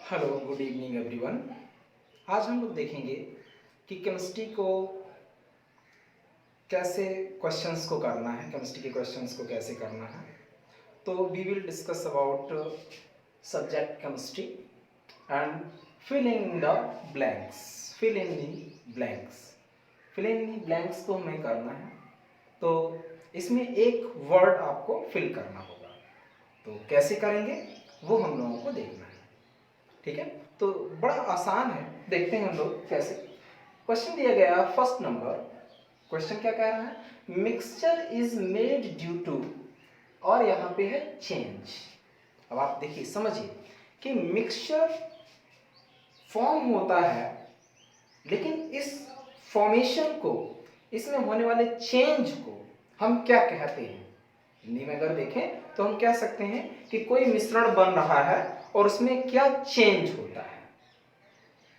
Hello, good evening everyone. आज हम लोग देखेंगे कि केमिस्ट्री को कैसे क्वेश्चंस को करना है, केमिस्ट्री के क्वेश्चंस को कैसे करना है। तो we will discuss about subject chemistry and fill in the blanks. Fill in the blanks fill in the blanks को हमें करना है। तो इसमें एक वर्ड आपको फिल करना होगा। तो कैसे करेंगे वो हम लोगों को देखना है। ठीक है, तो बड़ा आसान है, देखते हैं हम लोग कैसे। क्वेश्चन दिया गया फर्स्ट नंबर। क्वेश्चन क्या कह रहा है? Mixture is made due to, और यहाँ पे है चेंज। अब आप देखिए, समझिए कि मिक्सचर फॉर्म होता है, लेकिन इस फॉर्मेशन को, इसमें होने वाले चेंज को हम क्या कहते हैं? हिंदी में अगर देखें तो हम कह सकते हैं कि कोई मिश्रण बन रहा है और उसमें क्या चेंज होता है।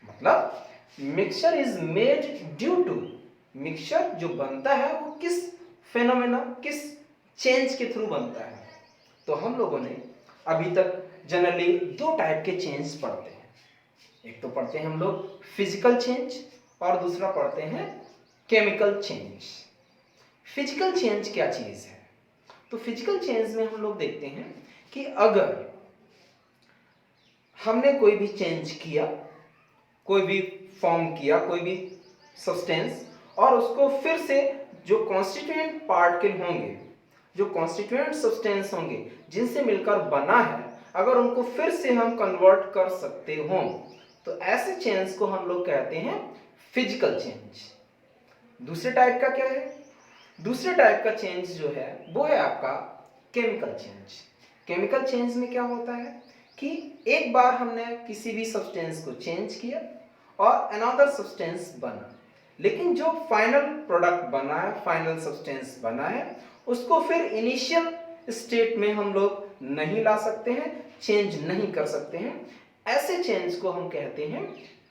मतलब mixture is made due to, mixture जो बनता है वो किस फेनोमेना, किस चेंज के थ्रू बनता है। तो हम लोगों ने अभी तक जनरली दो टाइप के चेंज पढ़ते हैं। एक तो पढ़ते हैं हम लोग फिजिकल चेंज और दूसरा पढ़ते हैं केमिकल चेंज। फिजिकल चेंज क्या चीज है? तो फिजिकल चेंज में हम लोग देखते हैं कि अगर हमने कोई भी चेंज किया, कोई भी फॉर्म किया, कोई भी सब्सटेंस, और उसको फिर से जो कॉन्स्टिट्यूएंट पार्टिकल होंगे, जो कॉन्स्टिट्यूएंट सब्सटेंस होंगे जिनसे मिलकर बना है, अगर उनको फिर से हम कन्वर्ट कर सकते हो, तो ऐसे चेंज को हम लोग कहते हैं फिजिकल चेंज। दूसरे टाइप का क्या है? दूसरे टाइप का चेंज जो है वो है आपका केमिकल चेंज। केमिकल चेंज में क्या होता है कि एक बार हमने किसी भी सब्सटेंस को चेंज किया और अनदर सब्सटेंस बना, लेकिन जो फाइनल प्रोडक्ट बना है, फाइनल सब्सटेंस बना है, उसको फिर इनिशियल स्टेट में हम लोग नहीं ला सकते हैं, चेंज नहीं कर सकते हैं। ऐसे चेंज को हम कहते हैं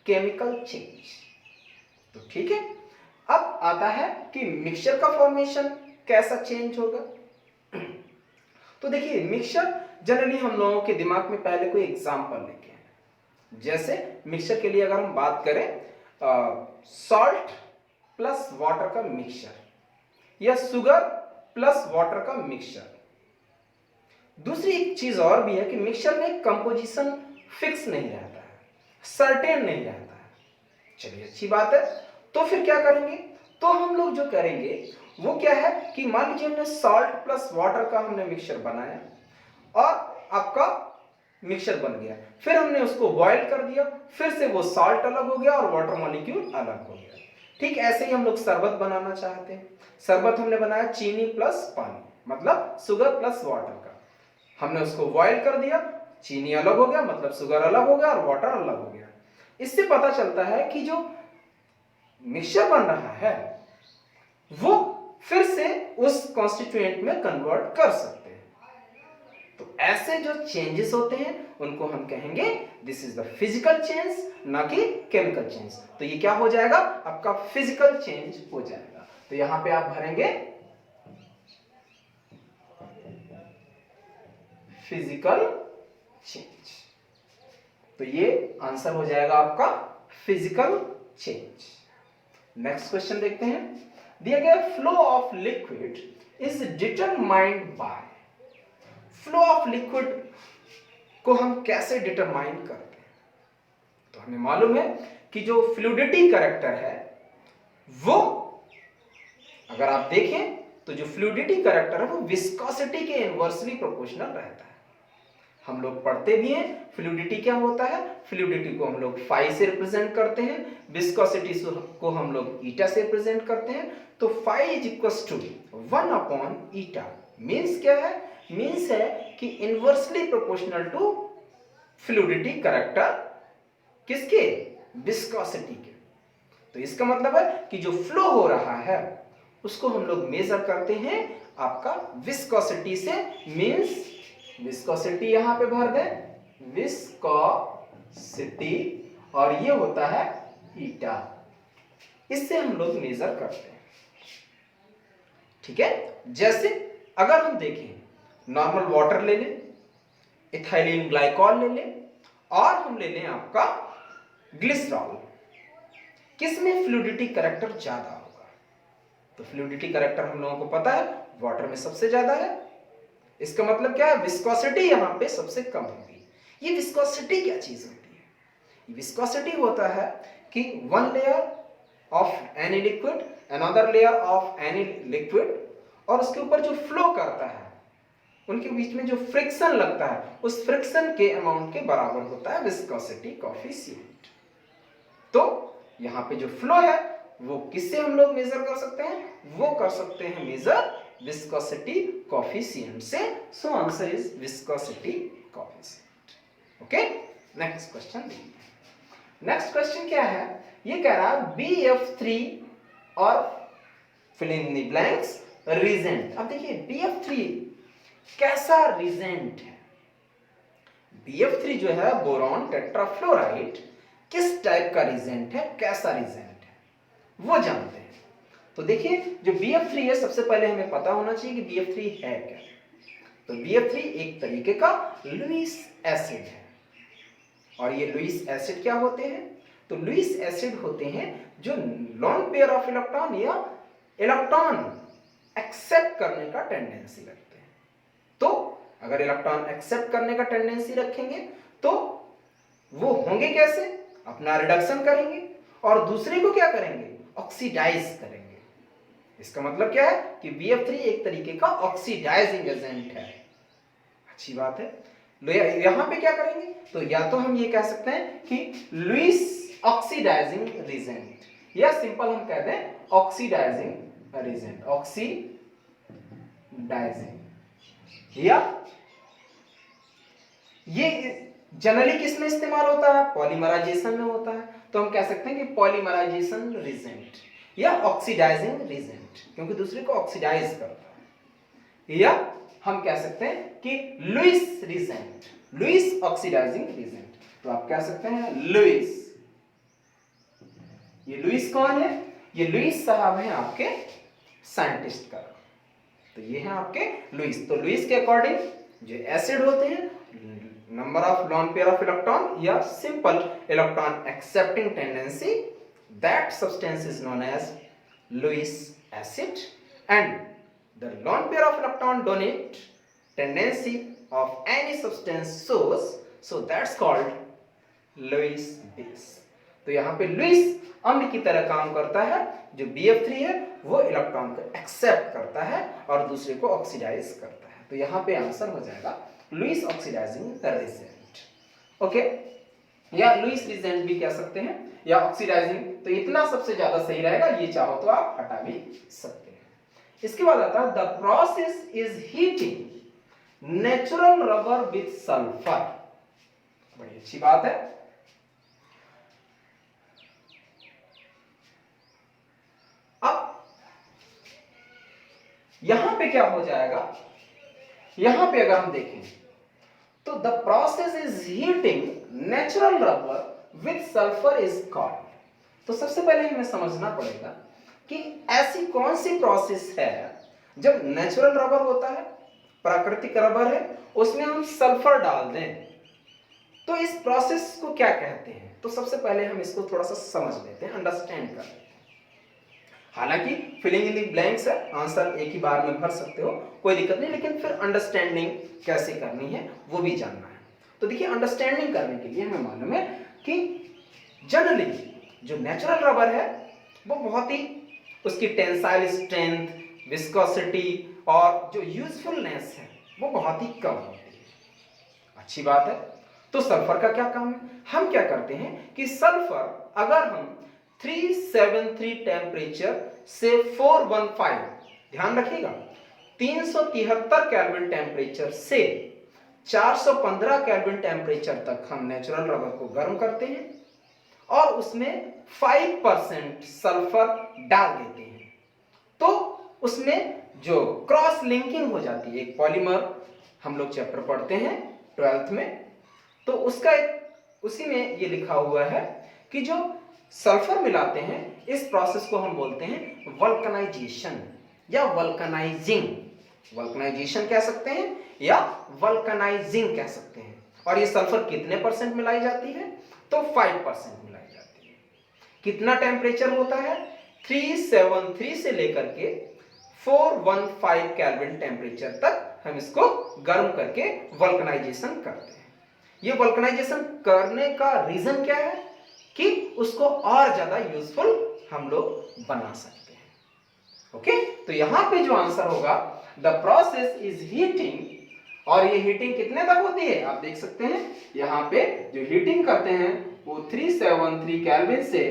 केमिकल चेंज। तो ठीक है, अब आता है कि मिक्सचर का फॉर्मेशन कैसा चेंज होगा। तो देखिए, मिक्सचर जनरली हम लोगों के दिमाग में पहले कोई एग्जांपल लेके आए। जैसे मिक्सचर के लिए अगर हम बात करें, सॉल्ट प्लस वाटर का मिक्सचर या शुगर प्लस वाटर का मिक्सचर। दूसरी एक चीज और भी है कि मिक्सचर में कंपोजिशन फिक्स नहीं रहता है, सर्टेन नहीं रहता है। चलिए, अच्छी बात है। तो फिर क्या करेंगे? तो हम लोग जो करेंगे वो क्या है कि मान लीजिए हमने सॉल्ट प्लस वाटर का हमने मिक्सचर बनाया और आपका मिक्सचर बन गया, फिर हमने उसको बॉईल कर दिया, फिर से वो सॉल्ट अलग हो गया और वाटर मॉलिक्यूल अलग हो गया। ठीक ऐसे ही हम लोग शरबत बनाना चाहते हैं। शरबत हमने बनाया चीनी प्लस पानी, मतलब शुगर प्लस वाटर का। हमने उसको बॉईल कर दिया, चीनी अलग हो गया, मतलब शुगर अलग हो गया और वाटर अलग हो गया। इससे पता चलता है कि जो मिक्सचर बन रहा है वो फिर से उस कॉन्स्टिट्यूएंट में कन्वर्ट कर सकते हैं। तो ऐसे जो चेंजेस होते हैं उनको हम कहेंगे this is the physical change, ना कि केमिकल चेंज। तो ये क्या हो जाएगा? आपका फिजिकल चेंज हो जाएगा। तो यहां पे आप भरेंगे फिजिकल चेंज। तो ये आंसर हो जाएगा आपका फिजिकल चेंज। नेक्स्ट क्वेश्चन देखते हैं। दिया गया flow of liquid is determined by. Flow of liquid को हम कैसे डिटरमाइन करते हैं? तो हमें मालूम है कि जो फ्लूइडिटी कैरेक्टर है वो, अगर आप देखें तो जो फ्लूइडिटी कैरेक्टर है वो विस्कोसिटी के इनवर्सली प्रोपोर्शनल रहता है। हम लोग पढ़ते भी हैं फ्लूइडिटी क्या होता है। फ्लूइडिटी को हम लोग फाई से रिप्रेजेंट करते हैं, विस्कोसिटी को हम लोग ईटा से रिप्रेजेंट करते हैं। तो phi is equals to 1 upon eta. Means क्या है? मीन्स है कि inversely proportional to fluidity character किसके? विस्कोसिटी के। तो इसका मतलब है कि जो फ्लो हो रहा है उसको हम लोग मेजर करते हैं आपका विस्कोसिटी से। मीन्स विस्कोसिटी यहां पे भर दें, विस्कोसिटी, और ये होता है ईटा। इससे हम लोग मेजर करते हैं। ठीक है, जैसे अगर हम देखें नॉर्मल वाटर ले लें, इथाइलिन ग्लाइकॉल ले लें और हम ले लें आपका ग्लिसरॉल, किसमें फ्लूइडिटी कैरेक्टर ज्यादा होगा? तो फ्लूइडिटी कैरेक्टर हम लोगों को पता है वाटर में सबसे ज्यादा है। इसका मतलब क्या है? विस्कोसिटी यहां पे सबसे कम होगी। ये विस्कोसिटी क्या चीज होती है? विस्कोसिटी होता है कि one layer of any liquid, another layer of any liquid, और उसके ऊपर जो फ्लो करता है उनके बीच में जो फ्रिक्शन लगता है उस फ्रिक्शन के अमाउंट के बराबर होता है विस्कोसिटी कोएफिशिएंट। तो यहां पे जो फ्लो है वो किससे हम लोग मेजर कर सकते हैं? वो कर सकते हैं मेजर विस्कोसिटी कोएफिशिएंट से। So answer is viscosity coefficient. Okay, next question देखिए। नेक्स्ट क्वेश्चन क्या है? ये कह रहा है BF3 और fill in the blanks reagent. अब देखिए BF3 कैसा रीजेंट है? BF3 जो है बोरॉन टेट्राफ्लोराइड, किस टाइप का रीजेंट है, कैसा रीजेंट है, वो जानते हैं। तो देखिए जो BF3 है, सबसे पहले हमें पता होना चाहिए कि BF3 है क्या। तो BF3 एक तरीके का लुईस एसिड है। और ये लुईस एसिड क्या होते हैं? तो लुईस एसिड होते हैं जो लॉन पेयर ऑफ इलेक्ट्रॉन या इलेक्ट्रॉन एक्सेप्ट करने का टेंडेंसी रखते हैं। तो अगर इलेक्ट्रॉन एक्सेप्ट करने का टेंडेंसी रखेंगे तो वो होंगे कैसे? अपना रिडक्शन करेंगे और दूसरे को क्या करेंगे? ऑक्सीडाइज करेंगे। इसका मतलब क्या है कि BF3 एक तरीके का ऑक्सीडाइजिंग एजेंट है। अच्छी बात है। यहां पे क्या करेंगे? तो या तो हम ये कह सकते हैं कि लुईस ऑक्सीडाइजिंग रीजेंट, या सिंपल हम कह दें ऑक्सीडाइजिंग रीजेंट, ऑक्सीडाइजिंग। या ये जनरली किस में इस्तेमाल होता है? पॉलीमराइजेशन में होता है। तो हम कह सकते हैं कि पॉलीमराइजेशन रीजेंट या ऑक्सीडाइजिंग रीजेंट, क्योंकि दूसरे को ऑक्सीडाइज करता है। या हम कह सकते हैं कि Lewis reagent, Lewis oxidizing reagent. तो आप कह सकते हैं लुईस। ये लुईस कौन है? ये लुईस साहब हैं आपके साइंटिस्ट का। तो ये हैं आपके लुईस। तो लुईस के अकॉर्डिंग जो एसिड होते हैं, number of lone pair of electron या simple electron accepting tendency, that substance is known as Lewis acid, and the lone pair of electron donate tendency of any substance shows, so that's called Lewis base. तो यहाँ पे Lewis अम्ल की तरह काम करता है। जो BF3 है वो इलेक्ट्रॉन को एक्सेप्ट करता है और दूसरे को ऑक्सीडाइज करता है। तो यहाँ पे आंसर हो जाएगा लुईस ऑक्सीडाइजिंग रीजेंट। ओके, या लुईस रीजेंट भी कह सकते हैं, या ऑक्सीडाइजिंग। तो इतना सबसे ज्यादा सही रहेगा, ये चाहो तो आप हटा भी सकते हैं। इसके बाद आता है the process is heating natural rubber with sulphur. बड़ी अच्छी बात है। अब यहां पे क्या हो जाएगा? यहां पे अगर हम देखें तो the process is heating natural rubber with sulphur is called. तो सबसे पहले हमें समझना पड़ेगा कि ऐसी कौन सी प्रोसेस है जब नेचुरल रबर होता है, प्राकृतिक रबर है, उसमें हम सल्फर डाल दें, तो इस प्रोसेस को क्या कहते हैं? तो सबसे पहले हम इसको थोड़ा सा समझ लेते हैं, अंडरस्टैंड कर लेते हैं। हालांकि फिलिंग इन द ब्लैंक्स है, आंसर एक ही बार में भर सकते हो, कोई दिक्कत नहीं, लेकिन फिर अंडरस्टैंडिंग कैसे करनी है वो भी जानना है। तो देखिए अंडरस्टैंडिंग करने के लिए हमें मालूम है कि जनरली जो नेचुरल रबर है वो बहुत ही उसकी टेंसाइल स्ट्रेंथ, विस्कोसिटी और जो यूजफुलनेस है वो बहुत ही कम होती है। अच्छी बात है। तो सल्फर का क्या काम है? हम क्या करते हैं कि सल्फर अगर हम 373 टेम्परेचर से 415, ध्यान रखिएगा 373 केल्विन टेम्परेचर से 415 केल्विन टेम्परेचर तक हम नेचुरल रबर को गर्म करते हैं और उसमें 5% सल्फर डाल देते हैं, तो उसमें जो क्रॉस लिंकिंग हो जाती है, एक पॉलीमर हम लोग चैप्टर पढ़ते हैं 12th में, तो उसका उसी में ये लिखा हुआ है कि जो सल्फर मिलाते हैं इस प्रोसेस को हम बोलते हैं वल्कनाइजेशन या वल्कनाइजिंग। वल्कनाइजेशन कह सकते हैं या वल्कनाइजिंग कह सकते हैं। और ये सल्फर कितने परसेंट मिलाई जाती है? तो 5% मिलाई जाती है। कितना टेम्परेचर होता है? 373 से लेकर के 415 केल्विन टेम्परेचर तक हम इसको गर्म करके वल्कनाइजेशन करते हैं। ये वल्कनाइजेशन करने का रीजन क्या है? कि उसको और ज्यादा यूजफुल हम लोग बना सकते हैं। ओके, तो यहां पे जो आंसर होगा, द प्रोसेस इज हीटिंग, और ये हीटिंग कितने तक होती है? आप देख सकते हैं यहाँ पे जो हीटिंग करते हैं वो 373 केल्विन से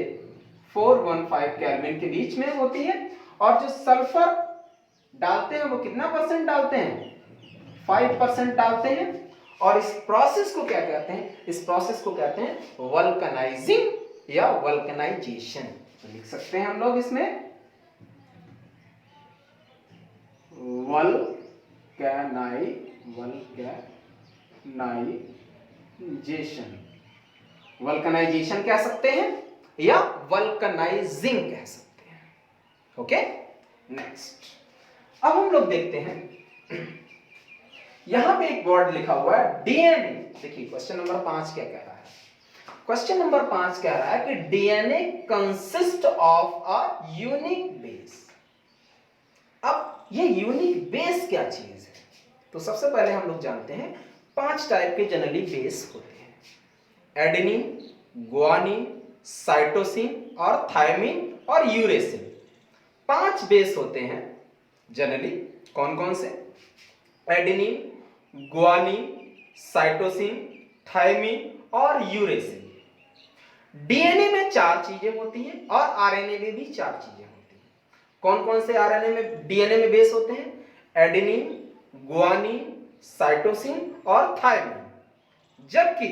415 केल्विन के बीच में होती है। और जो सल्फर डालते हैं वो कितना परसेंट डालते हैं? 5% डालते हैं। और इस प्रोसेस को क्या कहते हैं? इस प्रोसेस को कहते हैं वल्कनाइजिंग या वल्कनाइजेशन। तो लिख सकते हैं हम लोग इसमें वल्कनाइजेशन कह सकते हैं या वल्कनाइजिंग कह सकते हैं। ओके, नेक्स्ट अब हम लोग देखते हैं, यहां पे एक वर्ड लिखा हुआ है डीएनए। देखिए क्वेश्चन नंबर 5 क्या कह रहा है? क्वेश्चन नंबर 5 कह रहा है कि DNA consist of a unique base. अब ये यूनिक बेस क्या चीज है? तो सबसे पहले हम लोग जानते हैं 5 टाइप के जनरली बेस होते हैं: एडेनिन, गुआनिन, साइटोसिन और थायमिन और यूरेसिल। 5 बेस होते हैं जनरली। कौन कौन से? एडेनिन, गुआनिन, साइटोसिन, थायमिन और यूरेसिल। डीएनए में 4 चीजें होती हैं और आरएनए में भी 4 चीजें होती हैं। कौन कौन से आरएनए में, डीएनए में बेस होते हैं? एडेनिन, गुआनिन, साइटोसिन और थायमिन। जबकि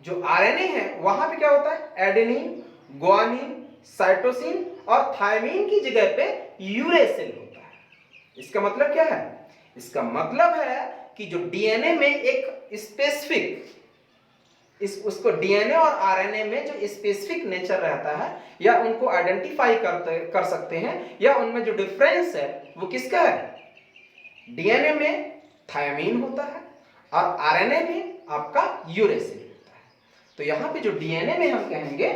जो आरएनए है वहां पे क्या होता है? एडेनिन, गुआनिन, साइटोसिन और थायमिन की जगह पे यूरेसिल होता है। इसका मतलब क्या है? इसका मतलब है कि जो डीएनए में एक स्पेसिफिक, उसको डीएनए और आरएनए में जो स्पेसिफिक नेचर रहता है या उनको आइडेंटिफाई कर सकते हैं, या उनमें जो डिफरेंस है वो किसका है? डीएनए में थायमिन होता है और आरएनए में आपका यूरेसिल होता है। तो यहां पे जो डीएनए में हम कहेंगे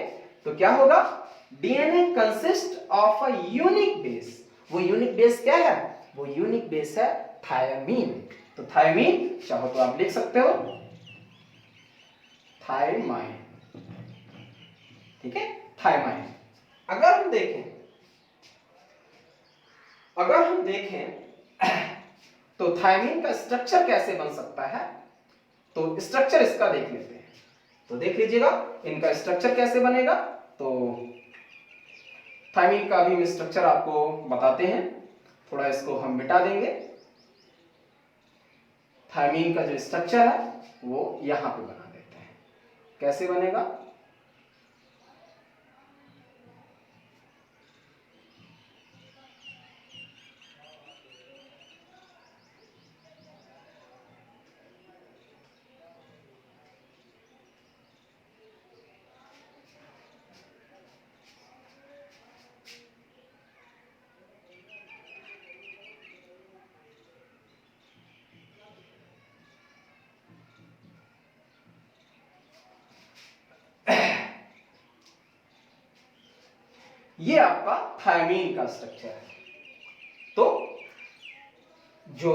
तो क्या होगा? DNA consist of a unique base. वो यूनिक बेस क्या है? वो यूनिक बेस है थायमीन। तो थायमीन चाहो तो आप लिख सकते हो थायमाइन। ठीक है, थायमाइन। अगर हम देखें तो थायमीन का स्ट्रक्चर कैसे बन सकता है? तो स्ट्रक्चर इसका देख लेते हैं। तो देख लीजिएगा इनका स्ट्रक्चर कैसे बनेगा। तो थायमीन का भी हम स्ट्रक्चर आपको बताते हैं। थोड़ा इसको हम मिटा देंगे। थायमीन का जो स्ट्रक्चर है वो यहां पे बना देते हैं। कैसे बनेगा? ये आपका थायमीन का स्ट्रक्चर है। तो जो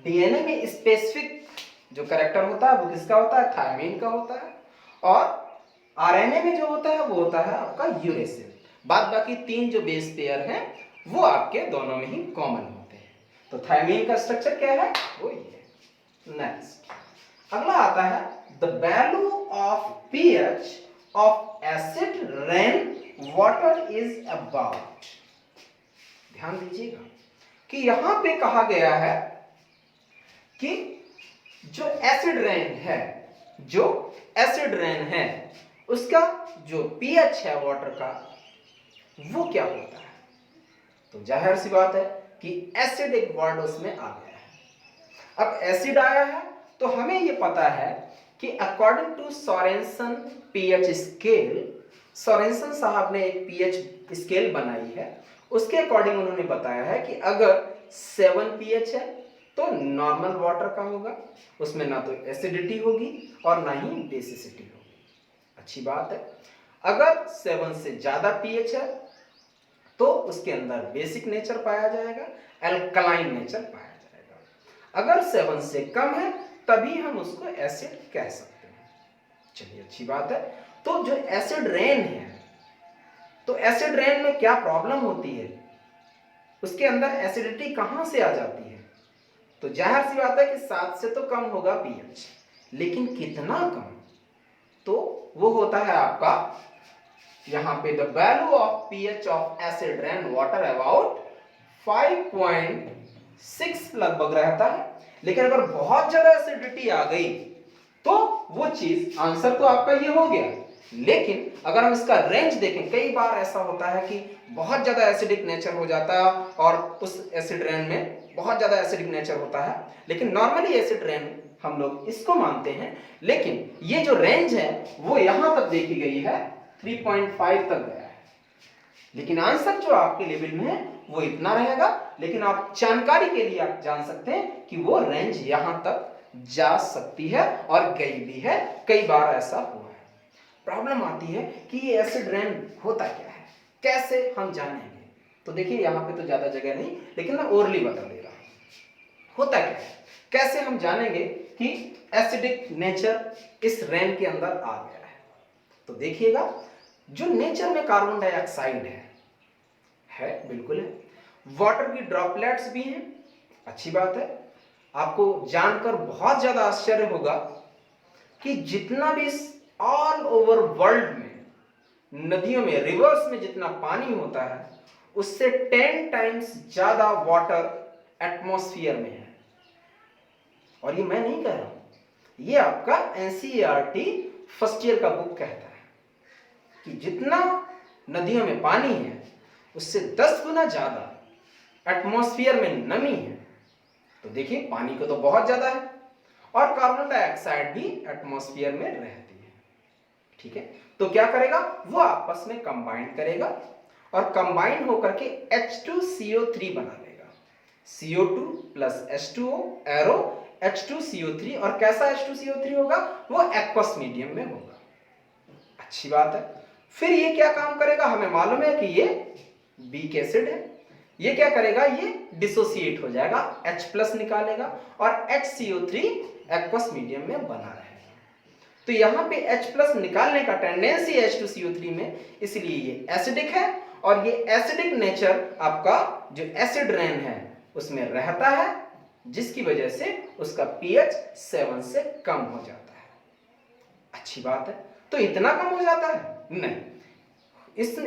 डीएनए में स्पेसिफिक जो कैरेक्टर होता है वो किसका होता है? थायमीन का होता है। और आरएनए में जो होता है वो होता है आपका यूरेसिल। बाद बाकी 3 जो बेस पेयर हैं वो आपके दोनों में ही कॉमन होते हैं। तो थायमीन का स्ट्रक्चर क्या है? वो ये। नेक्स्ट अगला आता है the value of pH of acid rain water is about. ध्यान दीजिएगा कि यहां पे कहा गया है कि जो एसिड रेन है उसका जो पीएच है वाटर का वो क्या होता है? तो जाहिर सी बात है कि एसिड एक वर्ड उसमें आ गया है। अब एसिड आया है तो हमें ये पता है कि according to Sorensen pH scale, Sorensen साहब ने एक पीएच स्केल बनाई है। उसके अकॉर्डिंग उन्होंने बताया है कि अगर 7 पीएच है तो नॉर्मल वाटर का होगा, उसमें ना तो एसिडिटी होगी और ना ही बेसिसिटी होगी। अच्छी बात है। अगर 7 से ज्यादा पीएच है तो उसके अंदर बेसिक नेचर पाया जाएगा, एल्कलाइन नेचर पाया जाएगा। अगर 7 से कम है तभी हम उसको एसिड कह सकते हैं। चलिए अच्छी बात है। तो जो एसिड रेन है, तो एसिड रेन में क्या प्रॉब्लम होती है, उसके अंदर एसिडिटी कहां से आ जाती है? तो जाहिर सी बात है कि 7 से तो कम होगा पीएच, लेकिन कितना कम? तो वो होता है आपका यहां पे the value of pH of acid rain water about 5.6 लगभग रहता है। लेकिन अगर बहुत ज्यादा एसिडिटी आ गई तो वो चीज, आंसर तो आपका ये हो गया, लेकिन अगर हम इसका रेंज देखें, कई बार ऐसा होता है कि बहुत ज्यादा एसिडिक नेचर हो जाता है और उस एसिड रेन में बहुत ज्यादा एसिडिक नेचर होता है, लेकिन नॉर्मली एसिड रेन हम लोग इसको मानते हैं, लेकिन ये जो रेंज है वो यहां तक देखी गई है 3.5 तक गया है, लेकिन आंसर जो आपके लेवल में है वो इतना रहेगा। लेकिन आप जानकारी के लिए आप जान सकते हैं कि वो रेंज यहां तक जा सकती है और गई भी है, कई बार ऐसा हुआ है। प्रॉब्लम आती है कि ये एसिड रेन होता क्या है, कैसे हम जानेंगे? तो देखिए यहां पे तो ज्यादा जगह नहीं, लेकिन मैं ओरली बता दे रहा हूं होता क्या है, कैसे हम जानेंगे कि एसिडिक नेचर इस रेन के अंदर आ गया है। तो देखिएगा, जो नेचर में कार्बन डाइऑक्साइड है बिल्कुल है, वाटर की ड्रॉपलेट्स भी हैं, अच्छी बात है। आपको जानकर बहुत ज्यादा आश्चर्य होगा कि जितना भी ऑल ओवर वर्ल्ड में नदियों में, रिवर्स में जितना पानी होता है उससे 10 टाइम्स ज्यादा वाटर एटमॉस्फेयर में है। और ये मैं नहीं कह रहा हूं, ये आपका एनसीईआरटी फर्स्ट ईयर का बुक कहता है कि जितना नदियों में पानी है उससे 10 गुना ज्यादा एटमॉस्फेयर में नमी है। तो देखिए पानी को तो बहुत ज्यादा है और कार्बन डाइऑक्साइड भी एटमॉस्फेयर में रहती है, ठीक है। तो क्या करेगा, वो आपस में कंबाइन करेगा और कंबाइन होकर के H2CO3 बना लेगा। CO2 plus H2O arrow H2CO3, और कैसा H2CO3 होगा, वो एक्वस मीडियम में होगा। अच्छी बात है। फिर ये क्या काम करेगा, हमें मालूम है कि ये वीक एसिड है, ये क्या करेगा, ये डिसोसिएट हो जाएगा, H प्लस निकालेगा और HCO3 एक्वस मीडियम में बना रहेगा। तो यहां पे H प्लस निकालने का टेंडेंसी H2CO3 में, इसलिए ये एसिडिक है और ये एसिडिक नेचर आपका जो एसिड रेन है उसमें रहता है, जिसकी वजह से उसका pH 7 से कम हो जाता है। अच्छी बात है। तो इतना कम हो जाता है? नहीं,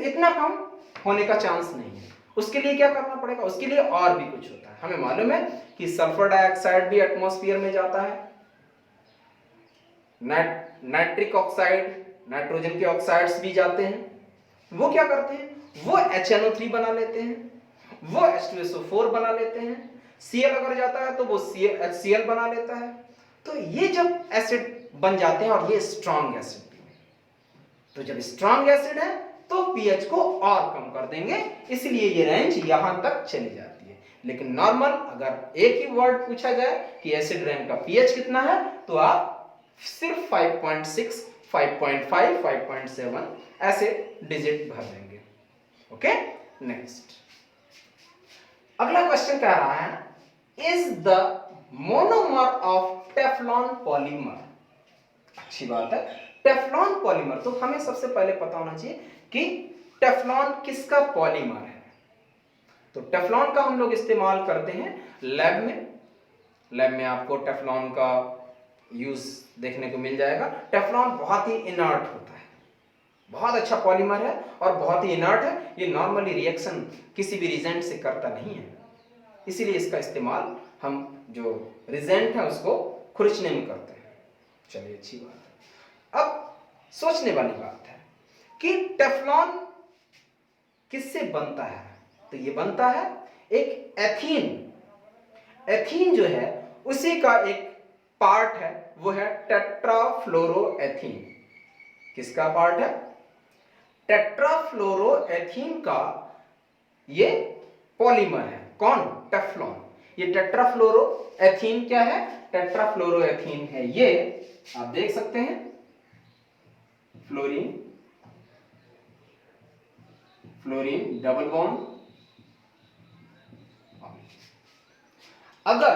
इतना कम होने का चांस नहीं है। उसके लिए क्या करना पड़ेगा, उसके लिए और भी कुछ होता है। हमें मालूम है कि सल्फर डाइऑक्साइड भी एटमॉस्फेयर में जाता है, नाइट्रिक ऑक्साइड, नाइट्रोजन के ऑक्साइड्स भी जाते हैं। वो क्या करते हैं, वो HNO3 बना लेते हैं, वो H2SO4 बना लेते हैं, Cl अगर जाता है तो वो HCl बना लेता है। तो ये जब एसिड बन जाते हैं, और ये स्ट्रॉन्ग एसिड भी है, तो जब स्ट्रॉन्ग एसिड है तो पीएच को और कम कर देंगे, इसलिए ये रेंज यहां तक चली जाती है। लेकिन नॉर्मल अगर एक ही वर्ड पूछा जाए कि एसिड रेन का पीएच कितना है, तो आप सिर्फ 5.6, 5.5, 5.7 ऐसे डिजिट भर देंगे। ओके, नेक्स्ट अगला क्वेश्चन कह रहा है, is the monomer of Teflon polymer. अच्छी बात है। टेफ्लॉन पॉलीमर, तो हमें सबसे पहले पता होना चाहिए कि टेफ्लॉन किसका पॉलीमर है। तो टेफ्लॉन का हम लोग इस्तेमाल करते हैं लैब में। लैब में आपको टेफ्लॉन का यूज देखने को मिल जाएगा। टेफ्लॉन बहुत ही इनर्ट होता है, बहुत अच्छा पॉलीमर है और बहुत ही इनर्ट है। ये नॉर्मली रिएक्शन किसी भी रिजेंट से करता नहीं है, इसीलिए इसका इस्तेमाल हम जो रिजेंट है उसको खुरचने में करते हैं। चलिए अच्छी बात है। अब सोचने वाली बात है कि टेफ्लॉन किससे बनता है। तो ये बनता है एक एथीन। एथीन जो है उसी का एक पार्ट है, वो है टेट्राफ्लोरोएथीन। किसका पार्ट है, टेट्राफ्लोरोएथीन का ये पॉलीमर है। कौन, टेफ्लॉन। ये टेट्राफ्लोरोएथीन क्या है, टेट्राफ्लोरोएथीन है, ये आप देख सकते हैं फ्लोरीन, फ्लोरीन डबल बॉन्ड। अगर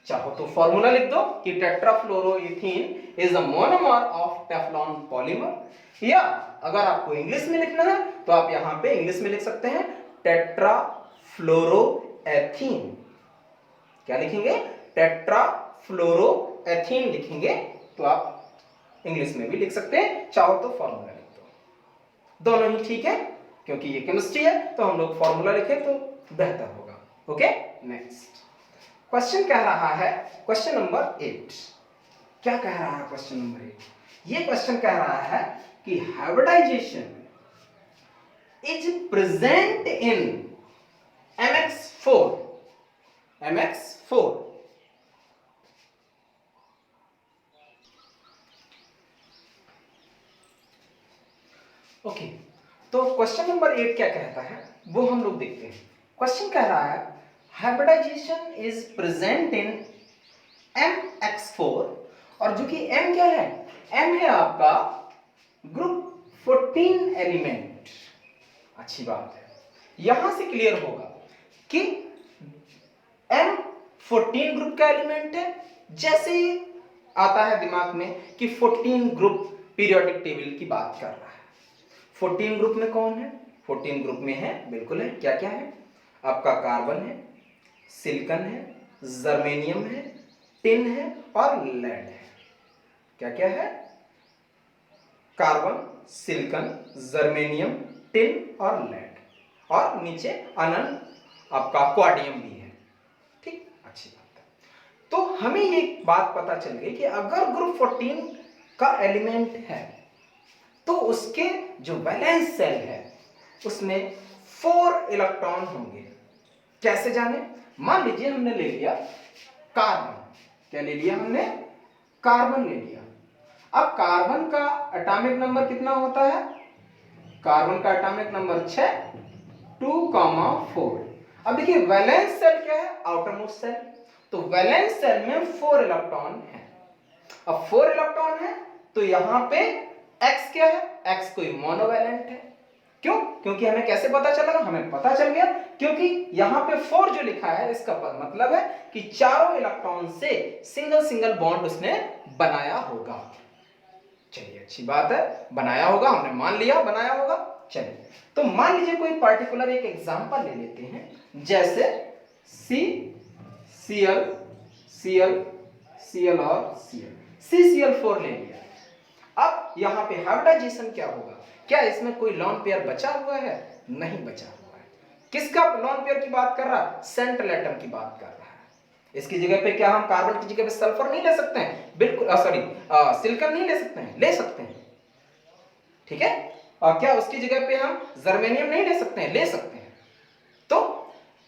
चाहो तो फॉर्मूला लिख दो कि tetrafluoroethene is a monomer of Teflon polymer, या अगर आपको इंग्लिश में लिखना है तो आप यहां पे इंग्लिश में लिख सकते हैं टेट्राफ्लोरोएथीन। क्या लिखेंगे, टेट्राफ्लोरोएथीन लिखेंगे, तो आप इंग्लिश में भी लिख सकते हैं, चाहो तो फॉर्मूला लिख दो, दोनों ही ठीक है, क्योंकि ये केमिस्ट्री है तो हम लोग फॉर्मूला लिखें तो बेहतर होगा। ओके, नेक्स्ट क्वेश्चन कह रहा है, क्वेश्चन नंबर 8 क्या कह रहा है, क्वेश्चन नंबर 8 ये क्वेश्चन कह रहा है कि hybridization is present in MX4 okay. तो क्वेश्चन नंबर 8 क्या कहता है वो हम लोग देखते हैं। क्वेश्चन कह रहा है hybridisation is present in MX4, और जो कि M क्या है, M है आपका ग्रुप 14 एलिमेंट। अच्छी बात है, यहां से क्लियर होगा कि M 14 ग्रुप का एलिमेंट है। जैसे ही आता है दिमाग में कि 14 ग्रुप पीरियोडिक टेबल की बात कर रहा है, 14 ग्रुप में कौन है, 14 ग्रुप में है, बिल्कुल है, क्या क्या है आपका, कार्बन है, सिलिकॉन है, जर्मेनियम है, टिन है और लेड है। क्या क्या है, कार्बन, सिलिकॉन, जर्मेनियम, टिन और लेड, और नीचे अनंत आपका क्वाडियम भी है। ठीक, अच्छी बात है। तो हमें ये बात पता चल गई कि अगर ग्रुप 14 का एलिमेंट है तो उसके जो वैलेंस सेल है उसमें 4 इलेक्ट्रॉन होंगे। कैसे जाने, मान लीजिए हमने ले लिया कार्बन, क्या ले लिया हमने, कार्बन ले लिया। अब कार्बन का एटॉमिक नंबर कितना होता है, कार्बन का एटॉमिक नंबर 6, 2,4। अब देखिए वैलेंस सेल क्या है, आउटर मोस्ट सेल, तो वैलेंस सेल में 4 इलेक्ट्रॉन है। अब 4 इलेक्ट्रॉन है तो यहां पे X क्या है, X कोई मोनोवैलेंट है। क्यों, क्योंकि हमें कैसे पता चला, हमें पता चल गया क्योंकि यहां पे 4 जो लिखा है इसका मतलब है कि चारों इलेक्ट्रॉन से सिंगल सिंगल बॉन्ड उसने बनाया होगा। चलिए अच्छी बात है, बनाया होगा, हमने मान लिया बनाया होगा। चलिए तो मान लीजिए कोई पर्टिकुलर एक एग्जांपल ले लेते हैं, जैसे CCl, Cl, Cl और Cl, CCl4 ले लिया। अब यहां पे हाइब्रिडाइजेशन क्या होगा, क्या इसमें कोई लॉन पेयर बचा हुआ है, नहीं बचा हुआ है। किसका लॉन पेयर की बात कर रहा है, सेंट्रल एटम की बात कर रहा है। इसकी जगह पे क्या हम कार्बन की जगह पे सल्फर नहीं ले सकते हैं, बिल्कुल, सॉरी सिलिकॉन नहीं ले सकते हैं, ले सकते हैं, ठीक है। और क्या उसकी जगह पे हम जर्मेनियम नहीं ले सकते हैं, ले सकते हैं। तो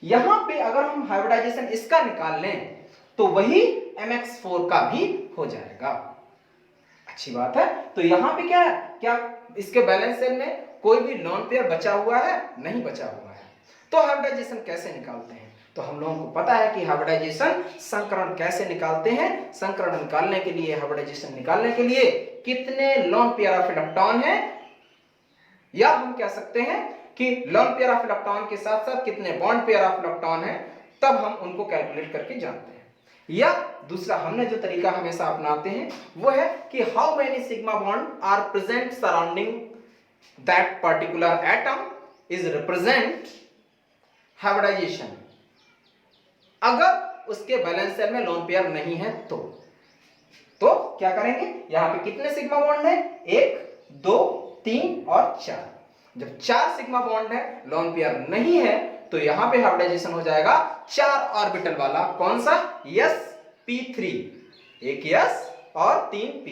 यहां पे अगर हम हाइब्रिडाइजेशन इसका निकाल लें तो वही MX4 का भी हो जाएगा। अच्छी बात है। तो यहां पे क्या है, क्या इसके बैलेंस सेल में कोई भी लॉन पेयर बचा हुआ है, नहीं बचा हुआ है। तो हाइब्रिडाइजेशन कैसे निकालते हैं, तो हम लोगों को पता है कि हाइब्रिडाइजेशन संकरण कैसे निकालते हैं। संकरण निकालने के लिए, हाइब्रिडाइजेशन निकालने के लिए कितने लॉन पेयर ऑफ इलेक्ट्रॉन है, या हम कह सकते हैं कि लॉन पेयर ऑफ इलेक्ट्रॉन के साथ साथ कितने बॉन्ड पेयर ऑफ इलेक्ट्रॉन है, तब हम उनको कैलकुलेट करके जानते हैं। या दूसरा हमने जो तरीका हमेशा अपनाते हैं वो है कि how many sigma bond are present surrounding that particular atom is represent hybridization. अगर उसके बैलेंस सेल में लोन पेयर नहीं है तो क्या करेंगे, यहां पे कितने सिग्मा बॉन्ड है, 1 2 3 और 4। जब 4 सिग्मा बॉन्ड है, लोन पेयर नहीं है, तो यहां पे हाइब्रिडाइजेशन हो जाएगा 4 ऑर्बिटल वाला, कौन सा, sp3, एक s और 3 p,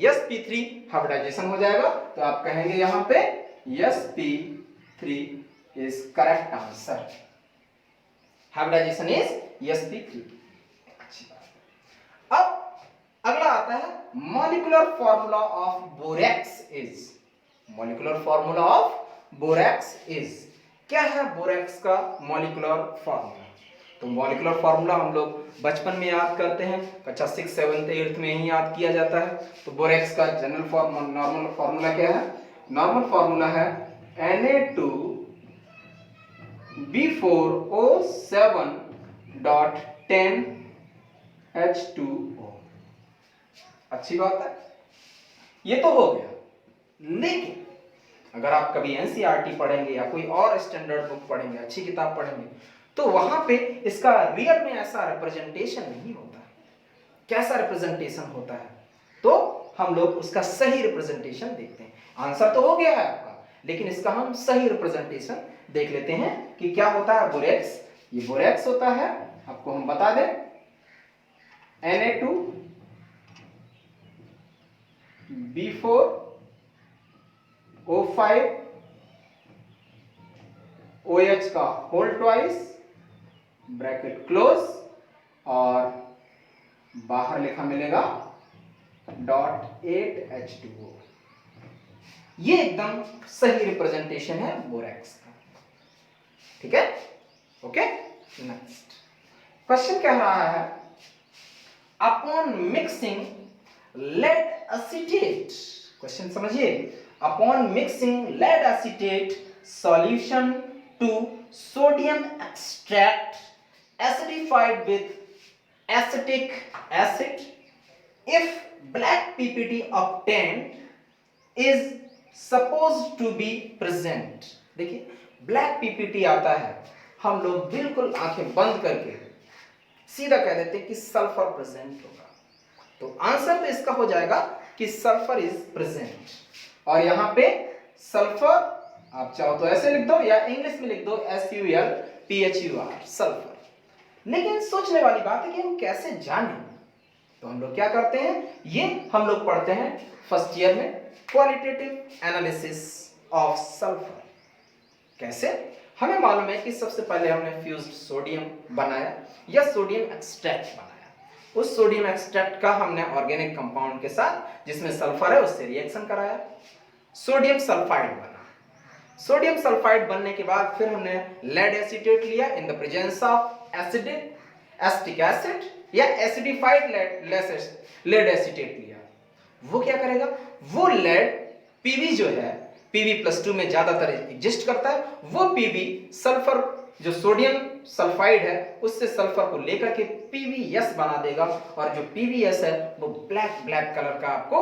sp3 हाइब्रिडाइजेशन हो जाएगा। तो आप कहेंगे यहां पे sp3 is correct answer, hybridization is sp3। अच्छी बात। अब अगला आता है molecular formula of borax is, molecular formula of borax is, क्या है बोरेक्स का मॉलिक्यूलर फॉर्मूला। तो मॉलिक्यूलर फार्मूला हम लोग बचपन में याद करते हैं, कक्षा 6, 7, 8 में ही याद किया जाता है। तो बोरेक्स का जनरल नॉर्मल फार्मूला क्या है? नॉर्मल फार्मूला है Na2B4O7.10H2O। अच्छी बात है, ये तो हो गया। लेकिन अगर आप कभी एनसीईआरटी पढ़ेंगे या कोई और स्टैंडर्ड बुक पढ़ेंगे, अच्छी किताब पढ़ेंगे, तो वहां पे इसका रियल में ऐसा रिप्रेजेंटेशन नहीं होता। कैसा रिप्रेजेंटेशन होता है? तो हम लोग उसका सही रिप्रेजेंटेशन देखते हैं। आंसर तो हो गया है आपका, लेकिन इसका हम सही रिप्रेजेंटेशन देख लेते हैं कि क्या होता है। बोरेक्स, ये बोरेक्स होता है, आपको हम बता दें, Na2B4O5 OH का होल ट्वाइस, ब्रैकेट क्लोज, और बाहर लिखा मिलेगा .8H2O। ये एकदम सही रिप्रेजेंटेशन है बोरेक्स का। ठीक है, ओके। नेक्स्ट क्वेश्चन कह रहा है, upon mixing lead acetate, question समझिए, upon mixing lead acetate solution to sodium extract acidified with acetic acid, if black PPT obtained is supposed to be present। देखिए, black PPT आता है, हम लोग बिल्कुल आंखें बंद करके सीधा कह देते हैं कि सल्फर प्रेजेंट होगा। तो आंसर तो इसका हो जाएगा कि सल्फर इज प्रेजेंट। और यहां पे सल्फर आप चाहो तो ऐसे लिख दो या इंग्लिश में लिख दो SULPHUR, सल्फर। लेकिन सोचने वाली बात है कि हम कैसे जानें। तो हम लोग क्या करते हैं, ये हम लोग पढ़ते हैं फर्स्ट ईयर में, क्वालिटेटिव एनालिसिस ऑफ सल्फर। कैसे? हमें मालूम है कि सबसे पहले हमने फ्यूज्ड सोडियम बनाया या सोडियम एक्सट्रैक्ट बनाया। उस सोडियम एक्सट्रैक्ट का हमने ऑर्गेनिक कंपाउंड के साथ जिसमें सल्फर है उससे रिएक्शन कराया, सोडियम सल्फाइड बना। सोडियम सल्फाइड बनने के बाद फिर हमने लेड एसीटेट लिया in the presence of acetic acid या एसिडिफाइड लेड एसीटेट लिया। वो क्या करेगा, वो लेड पीबी जो है, Pb+2 में ज्यादातर एग्जिस्ट करता है, वो पीबी सल्फर जो सोडियम सल्फाइड है उससे सल्फर को लेकर के PbS बना देगा, और जो PbS है वो ब्लैक कलर का आपको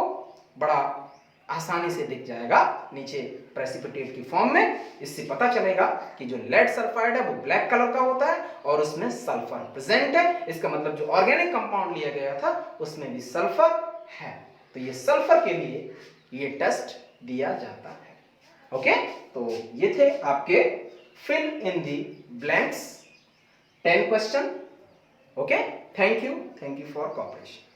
बड़ा आसानी से दिख जाएगा नीचे प्रेसिपिटेट की फॉर्म में। इससे पता चलेगा कि जो लेड सल्फाइड है वो ब्लैक कलर का होता है और उसमें सल्फर प्रेजेंट है। इसका मतलब जो ऑर्गेनिक कंपाउंड लिया गया था उसमें भी सल्फर है। तो ये सल्फर के लिए ये टेस्ट दिया जाता है। ओके, तो ये थे आपके fill in the blanks 10 question. Okay, thank you for cooperation.